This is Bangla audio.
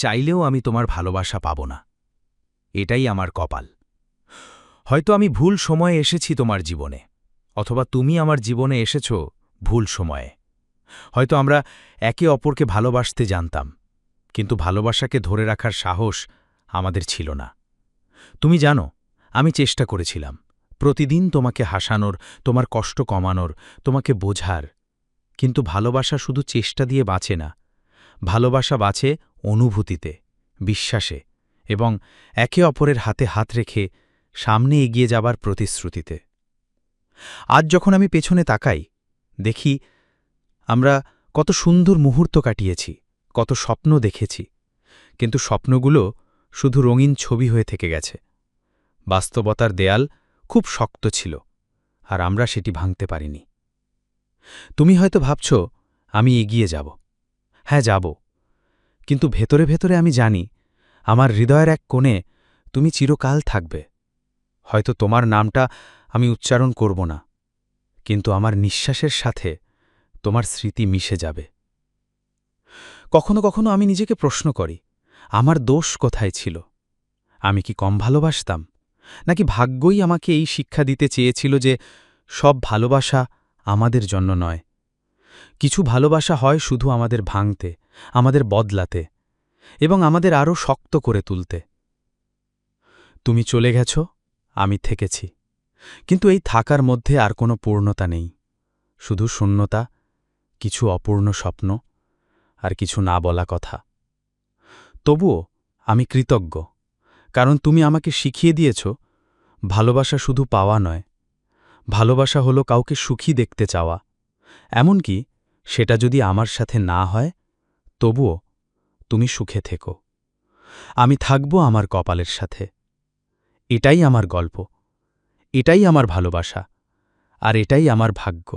চাইলেও আমি তোমার ভালোবাসা পাব না। এটাই আমার কপাল। হয়তো আমি ভুল সময়ে এসেছি তোমার জীবনে, অথবা তুমি আমার জীবনে এসেছ ভুল সময়ে। হয়তো আমরা একে অপরকে ভালোবাসতে জানতাম, কিন্তু ভালোবাসাকে ধরে রাখার সাহস আমাদের ছিল না। তুমি জানো, আমি চেষ্টা করেছিলাম প্রতিদিন তোমাকে হাসানোর, তোমার কষ্ট কমানোর, তোমাকে বোঝার। কিন্তু ভালোবাসা শুধু চেষ্টা দিয়ে বাঁচে না। ভালোবাসা বাঁচে অনুভূতিতে, বিশ্বাসে এবং একে অপরের হাতে হাত রেখে সামনে এগিয়ে যাবার প্রতিশ্রুতিতে। আজ যখন আমি পেছনে তাকাই, দেখি আমরা কত সুন্দর মুহূর্ত কাটিয়েছি, কত স্বপ্ন দেখেছি, কিন্তু স্বপ্নগুলো শুধু রঙিন ছবি হয়ে থেকে গেছে। বাস্তবতার দেয়াল খুব শক্ত ছিল, আর আমরা সেটি ভাঙতে পারিনি। তুমি হয়তো ভাবছ আমি এগিয়ে যাব। হ্যাঁ, যাব, কিন্তু ভেতরে ভেতরে আমি জানি আমার হৃদয়ের এক কোণে তুমি চিরকাল থাকবে। হয়তো তোমার নামটা আমি উচ্চারণ করব না, কিন্তু আমার নিঃশ্বাসের সাথে তোমার স্মৃতি মিশে যাবে। কখনো কখনো আমি নিজেকে প্রশ্ন করি, আমার দোষ কোথায় ছিল? আমি কি কম ভালোবাসতাম, নাকি ভাগ্যই আমাকে এই শিক্ষা দিতে চেয়েছিল যে সব ভালোবাসা আমাদের জন্য নয়? কিছু ভালোবাসা হয় শুধু আমাদের ভাঙতে, আমাদের বদলাতে এবং আমাদের আরও শক্ত করে তুলতে। তুমি চলে গেছ, আমি থেকেছি, কিন্তু এই থাকার মধ্যে আর কোনো পূর্ণতা নেই, শুধু শূন্যতা, কিছু অপূর্ণ স্বপ্ন আর কিছু না বলা কথা। তবুও আমি কৃতজ্ঞ, কারণ তুমি আমাকে শিখিয়ে দিয়েছ ভালোবাসা শুধু পাওয়া নয়, ভালোবাসা হলো কাউকে সুখী দেখতে চাওয়া, এমনকি সেটা যদি আমার সাথে না হয়, তবুও তুমি সুখে থেকো। আমি থাকব আমার কপালের সাথে। এটাই আমার গল্প, এটাই আমার ভালোবাসা, আর এটাই আমার ভাগ্য।